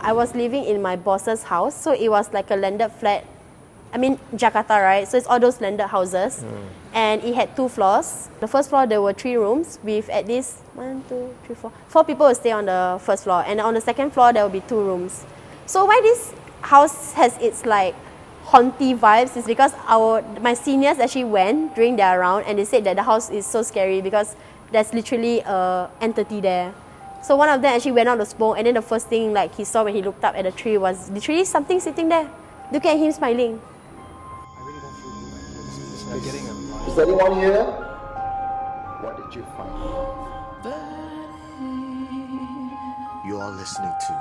I was living in my boss's house, so it was like a landed flat. I mean, Jakarta, right? So it's all those landed houses. And it had 2 floors. The first floor, there were 3 rooms with at least 4 people would stay on the first floor. And on the second floor, there will be 2 rooms. So why this house has its like haunty vibes is because my seniors actually went during their round and they said that the house is so scary because there's literally a entity there. So one of them actually went out to smoke, and then the first thing like he saw when he looked up at the tree was literally something sitting there. Look at him smiling. I really don't feel good. I'm getting a... Is anyone here? What did you find? You are listening to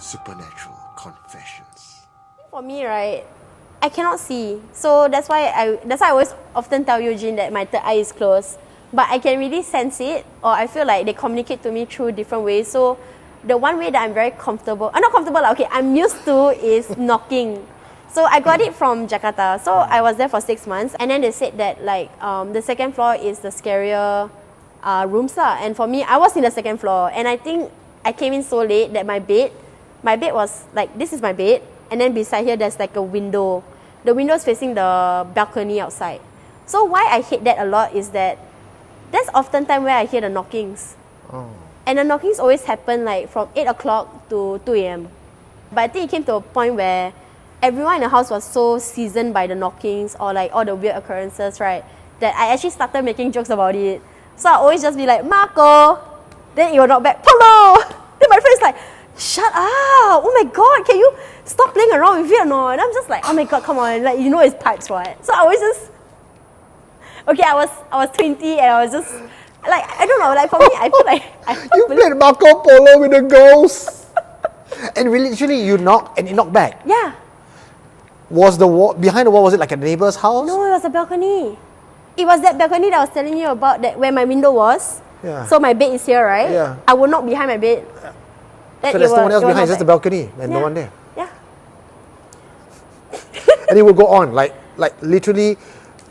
Supernatural Confessions. For me, right, I cannot see. So that's why I always often tell Eugene that my third eye is closed. But I can really sense it, or I feel like they communicate to me through different ways. So the one way that I'm very comfortable, not comfortable, okay, I'm used to is knocking. So I got it from Jakarta. So I was there for 6 months, and then they said that like the second floor is the scarier rooms lah. And for me, I was in the second floor, and I think I came in so late that my bed was like, this is my bed, and then beside here there's like a window. The window is facing the balcony outside. So why I hate that a lot is that that's often time where I hear the knockings. And the knockings always happen like from 8 o'clock to 2 a.m. But I think it came to a point where everyone in the house was so seasoned by the knockings or like all the weird occurrences, right, that I actually started making jokes about it. So I always just be like, Marco! Then it will knock back, Polo! Then my friend's like, shut up! Oh my god, can you stop playing around with it or not? And I'm just like, oh my god, come on, like you know it's pipes, right? So I always just... Okay, I was 20 and I was just like, I don't know, like for me, I feel like You played Marco Polo with the ghosts. And literally you knocked and it knocked back. Yeah. Was the wall behind the wall, was it like a neighbor's house? No, it was a balcony. It was that balcony that I was telling you about, that where my window was. Yeah. So my bed is here, right? Yeah. I would knock behind my bed. So there's no one else behind, it's just the balcony and no one there. Yeah. And it will go on, like literally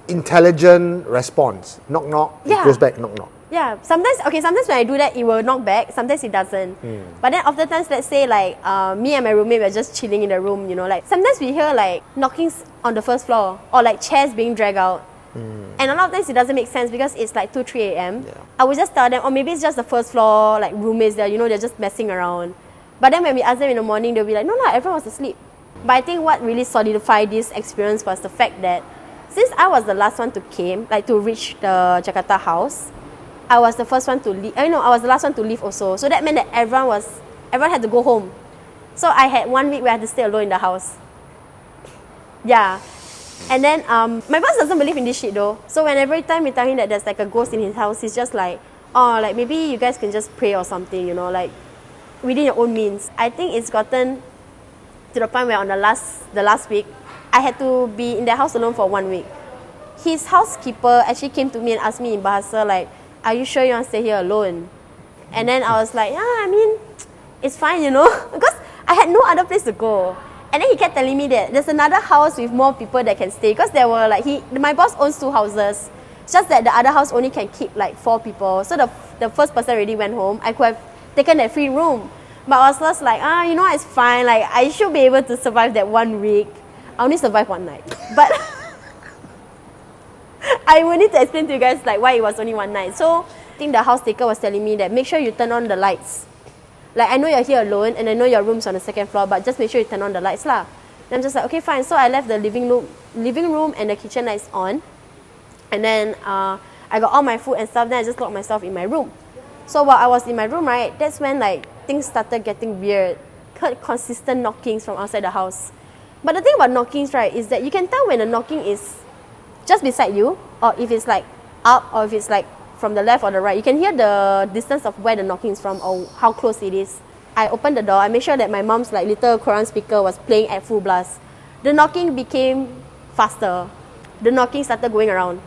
intelligent response. Knock knock, it goes back, knock knock. Yeah, sometimes when I do that, it will knock back, sometimes it doesn't. But then oftentimes, let's say like me and my roommate were just chilling in the room, you know, like sometimes we hear like knockings on the first floor or like chairs being dragged out. And a lot of times it doesn't make sense because it's like 2-3 a.m. I would just tell them, or maybe it's just the first floor, like roommates there, you know, they're just messing around. But then when we ask them in the morning, they'll be like, no, everyone was asleep. But I think what really solidified this experience was the fact that since I was the last one to reach the Jakarta house, I was the first one to leave. I was the last one to leave also. So that meant that everyone had to go home. So I had 1 week where I had to stay alone in the house. Yeah. And then my boss doesn't believe in this shit though. So when every time we tell him that there's like a ghost in his house, he's just like, oh, like maybe you guys can just pray or something, you know, like within your own means. I think it's gotten to the point where on the last week, I had to be in the house alone for 1 week. His housekeeper actually came to me and asked me in Bahasa, like, are you sure you want to stay here alone? And then I was like, yeah, I mean, it's fine, you know, because I had no other place to go. And then he kept telling me that there's another house with more people that can stay, because there were like, my boss owns 2 houses. It's just that the other house only can keep like 4 people. So the first person already went home. I could have taken that free room. But I was just like, you know, it's fine. Like, I should be able to survive that 1 week. I only survived 1 night. But I will need to explain to you guys like why it was only 1 night. So I think the house taker was telling me that make sure you turn on the lights. Like, I know you're here alone and I know your room's on the 2nd floor, but just make sure you turn on the lights lah. And I'm just like, okay, fine. So I left the living room and the kitchen lights on. And then I got all my food and stuff. Then I just locked myself in my room. So while I was in my room, right, that's when like things started getting weird. Heard consistent knockings from outside the house. But the thing about knockings, right, is that you can tell when the knocking is just beside you, or if it's like up, or if it's like from the left or the right. You can hear the distance of where the knocking is from or how close it is. I opened the door. I made sure that my mom's like little Quran speaker was playing at full blast. The knocking became faster. The knocking started going around.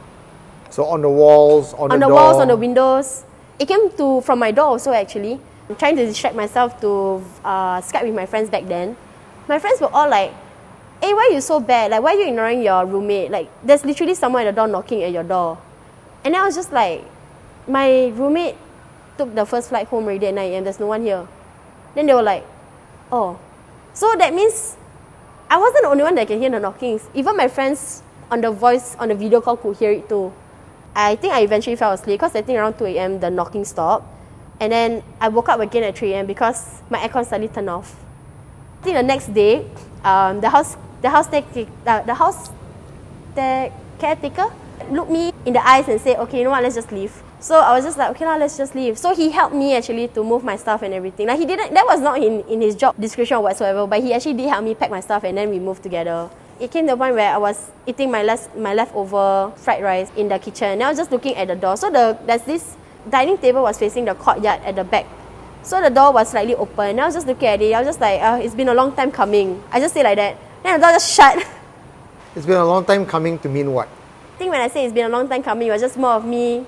So on the walls, on the door. Walls, on the windows. It came from my door also actually. I'm trying to distract myself to Skype with my friends back then. My friends were all like, hey, why are you so bad? Like, why are you ignoring your roommate? Like, there's literally someone at the door knocking at your door. And then I was just like, my roommate took the first flight home already at 9 a.m. There's no one here. Then they were like, Oh. So that means I wasn't the only one that can hear the knockings. Even my friends on the video call could hear it too. I think I eventually fell asleep because I think around 2 a.m. the knocking stopped. And then I woke up again at 3 a.m. because my aircon suddenly turned off. I think the next day, the caretaker looked me in the eyes and said, okay, you know what, let's just leave. So I was just like, okay, now let's just leave. So he helped me actually to move my stuff and everything. Like that was not in his job description or whatsoever, but he actually did help me pack my stuff and then we moved together. It came to the point where I was eating my leftover fried rice in the kitchen and I was just looking at the door. So there's this dining table was facing the courtyard at the back. So the door was slightly open and I was just looking at it. I was just like, it's been a long time coming. I just say like that. Then the door just shut. It's been a long time coming to mean what? I think when I say it's been a long time coming, it was just more of me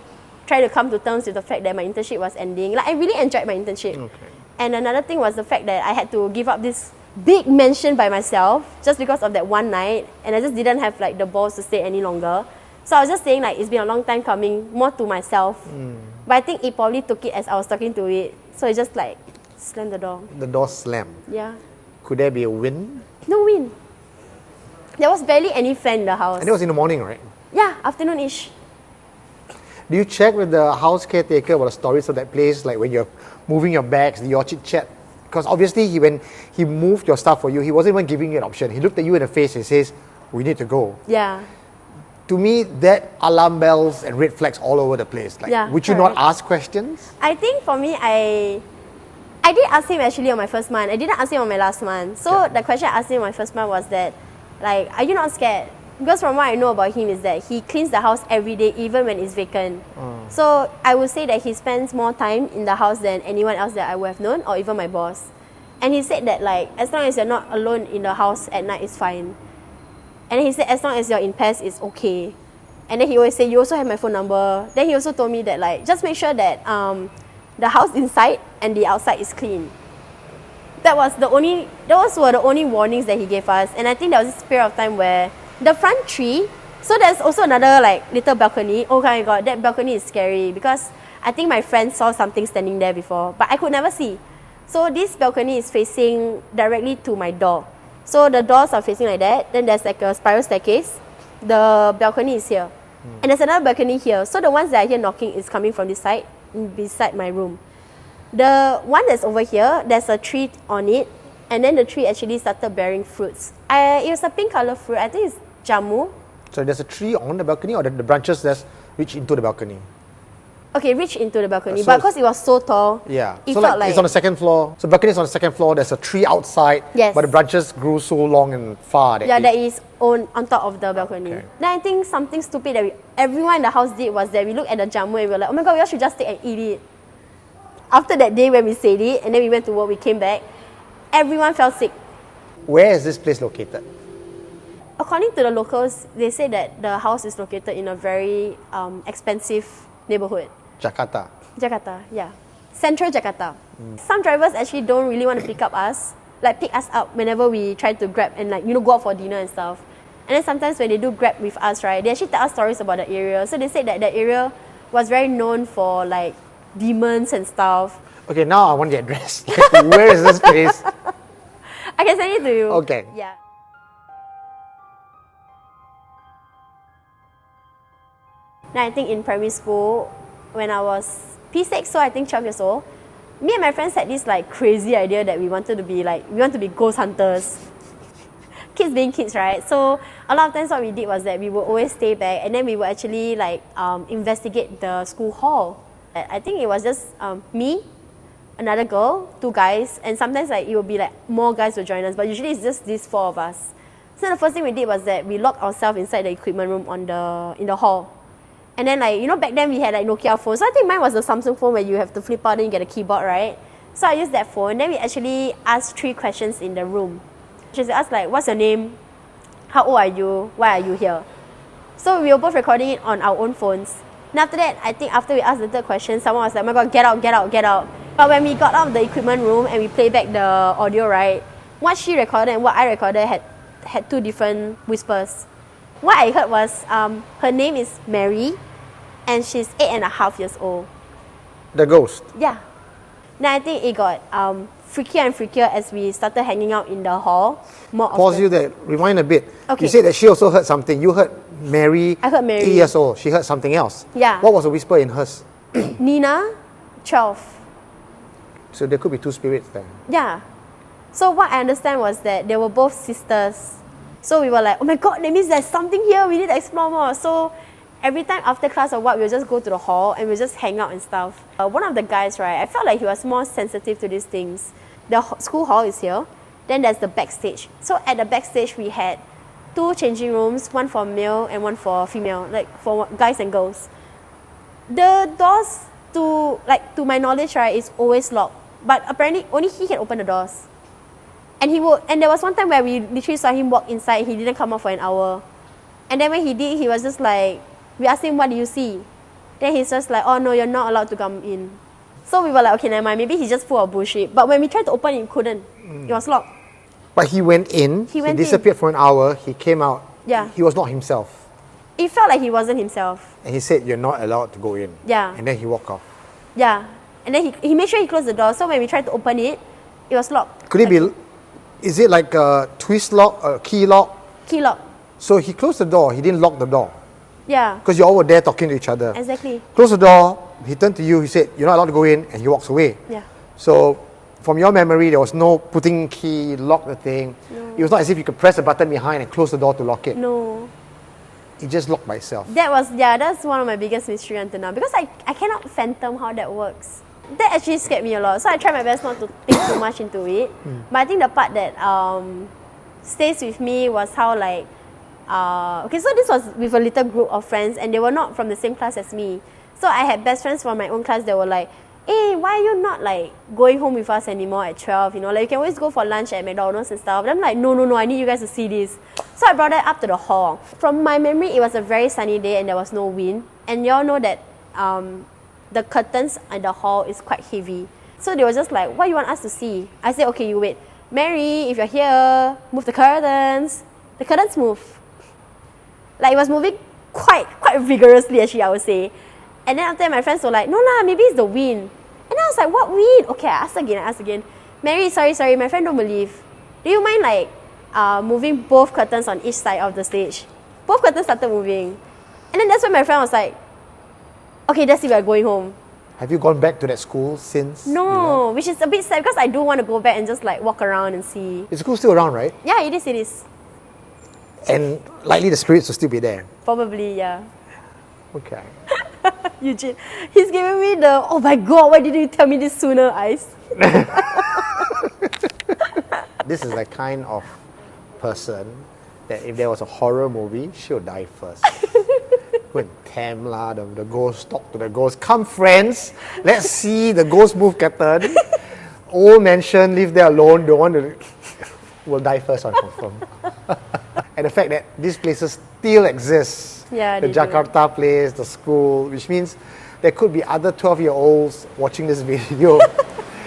trying to come to terms with the fact that my internship was ending. Like I really enjoyed my internship. Okay. And another thing was the fact that I had to give up this big mansion by myself just because of that one night, and I just didn't have like the balls to stay any longer. So I was just saying like it's been a long time coming, more to myself. But I think it probably took it as I was talking to it. So it just like slammed the door. The door slammed. Yeah. Could there be a wind? No wind. There was barely any fan in the house. And it was in the morning, right? Yeah, afternoon-ish. Do you check with the house caretaker about the stories of that place, like when you're moving your bags, your chit chat? Because obviously, when he moved your stuff for you, he wasn't even giving you an option. He looked at you in the face and says, "We need to go." Yeah. To me, that alarm bells and red flags all over the place. Like, Yeah, would you not correct. ask questions? I think for me, I did ask him actually on my first month. I didn't ask him on my last month. So the question I asked him on my first month was that, like, are you not scared? Because from what I know about him is that he cleans the house every day, even when it's vacant. So I would say that he spends more time in the house than anyone else that I would have known, or even my boss. And he said that like, as long as you're not alone in the house at night, it's fine. And then he said, as long as you're in pairs, it's okay. And then he always say, you also have my phone number. Then he also told me that like, just make sure that the house inside and the outside is clean. Those were the only warnings that he gave us. And I think there was this period of time where the front tree, so there's also another like little balcony. Oh my god, that balcony is scary because I think my friend saw something standing there before, but I could never see. So this balcony is facing directly to my door. So the doors are facing like that. Then there's like a spiral staircase. The balcony is here. And there's another balcony here. So the ones that I hear knocking is coming from this side, beside my room. The one that's over here, there's a tree on it. And then the tree actually started bearing fruits. It was a pink color fruit. I think it's jamu. So there's a tree on the balcony, or the branches just reach into the balcony? Okay, reach into the balcony. So But because it was so tall, Yeah. it So felt like it's on the second floor. So balcony is on the second floor. There's a tree outside. Yes. But the branches grew so long and far. yeah, that is on top of the balcony. Okay. Then I think something stupid that everyone in the house did was that we looked at the jamu and we were like, oh my god, we all should just take and eat it. After that day when we said it, and then we went to work, we came back, everyone fell sick. Where is this place located? According to the locals, they say that the house is located in a very expensive neighborhood. Jakarta. Jakarta, yeah. Central Jakarta. Some drivers actually don't really want to pick us up whenever we try to grab and go out for dinner and stuff. And then sometimes when they do grab with us, right, they actually tell us stories about the area. So they said that the area was very known for like demons and stuff. Okay, now I want the address. Where is this place? I can send it to you. Okay. Yeah. Then I think in primary school, when I was P6, so I think 12 years old, me and my friends had this like crazy idea that we want to be ghost hunters. Kids being kids, right? So a lot of times what we did was that we would always stay back and then we would actually investigate the school hall. I think it was just me, another girl, 2 guys, and sometimes it would be more guys would join us, but usually it's just these 4 of us. So the first thing we did was that we locked ourselves inside the equipment room in the hall. And then back then we had Nokia phones. So I think mine was the Samsung phone where you have to flip out and you get a keyboard, right? So I used that phone. Then we actually asked 3 questions in the room. She asked what's your name? How old are you? Why are you here? So we were both recording it on our own phones. And after that, I think after we asked the 3rd question, someone was like, oh my god, get out, get out, get out. But when we got out of the equipment room and we played back the audio, right, what she recorded and what I recorded had 2 different whispers. What I heard was her name is Mary and she's 8.5 years old. The ghost. Yeah. Then I think it got freakier and freakier as we started hanging out in the hall more Pause often. you there. Rewind a bit. Okay. You said that she also heard something. You heard Mary. I heard Mary. 8 years old. She heard something else. Yeah. What was the whisper in hers? Nina, 12. So there could be two spirits there. Yeah. So what I understand was that they were both sisters. So we were like, oh my god, that means there's something here, we need to explore more. So every time after class or what, we'll just go to the hall and we'll just hang out and stuff. One of the guys, right, I felt like he was more sensitive to these things. The school hall is here. Then there's the backstage. So at the backstage, we had 2 changing rooms, one for male and one for female, like for guys and girls. The doors to my knowledge, right, is always locked. But apparently only he can open the doors. And there was one time where we literally saw him walk inside, he didn't come out for an hour. And then when he did, he was just like, we asked him, what do you see? Then he's just like, oh no, you're not allowed to come in. So we were like, okay, never mind, maybe he's just full of bullshit. But when we tried to open it, we couldn't. It was locked. But he went in, he went disappeared for an hour, he came out. Yeah. He was not himself. It felt like he wasn't himself. And he said, you're not allowed to go in. Yeah. And then he walked off. Yeah. And then he made sure he closed the door. So when we tried to open it, it was locked. Could it be, is it like a twist lock, a key lock? Key lock. So he closed the door, he didn't lock the door. Yeah. Because you all were there talking to each other. Exactly. Closed the door, he turned to you, he said, you're not allowed to go in, and he walks away. Yeah. So, from your memory, there was no putting key, lock the thing. No. It was not as if you could press a button behind and close the door to lock it. No. It just locked by itself. That's one of my biggest mystery until now. Because I cannot fathom how that works. That actually scared me a lot. So I try my best not to think too much into it. But I think the part that stays with me was how like, okay, so this was with a little group of friends and they were not from the same class as me. So I had best friends from my own class that were like, hey, why are you not like going home with us anymore at 12? You know, like you can always go for lunch at McDonald's and stuff. But I'm like, no, I need you guys to see this. So I brought it up to the hall. From my memory, it was a very sunny day and there was no wind. And y'all know that the curtains in the hall is quite heavy. So they were just like, what do you want us to see? I said, okay, you wait. Mary, if you're here, move the curtains. The curtains move. Like it was moving quite vigorously actually, I would say. And then after that, my friends were like, no lah, maybe it's the wind. And I was like, what wind? Okay, I asked again. Mary, sorry, my friend don't believe. Do you mind like moving both curtains on each side of the stage? Both curtains started moving. And then that's when my friend was like, okay, that's it, we're going home. Have you gone back to that school since? No, which is a bit sad because I do want to go back and just like walk around and see. Is school still around, right? Yeah, it is. And likely the spirits will still be there. Probably, yeah. Okay. Eugene, he's giving me the, oh my god, why didn't you tell me this sooner, eyes? This is the kind of person that if there was a horror movie, she'll die first. When Tamla, the ghost, talk to the ghost. Come friends, let's see the ghost move curtain. Old mansion, live there alone, don't want to... will die first on confirm. And the fact that these places still exist. Yeah, the they do. Jakarta place, the school, which means there could be other 12-year-olds watching this video.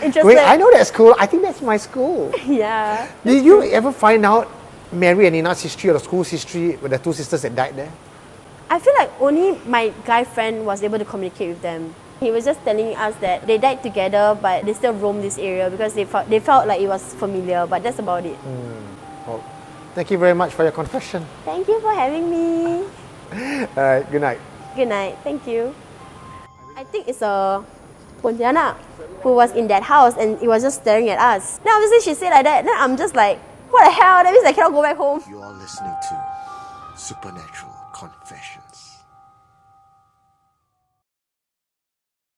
Interesting. Wait, I know that school. I think that's my school. Yeah. Did you ever find out Mary and Nina's history or the school's history with the 2 sisters that died there? I feel like only my guy friend was able to communicate with them. He was just telling us that they died together, but they still roam this area because they felt like it was familiar, but that's about it. Well, thank you very much for your confession. Thank you for having me. Alright, good night. Good night. Thank you. I think it's a Pontianak who was in that house and it was just staring at us. Then obviously she said like that, then I'm just like, what the hell? That means I cannot go back home. You are listening to Supernatural Confessions.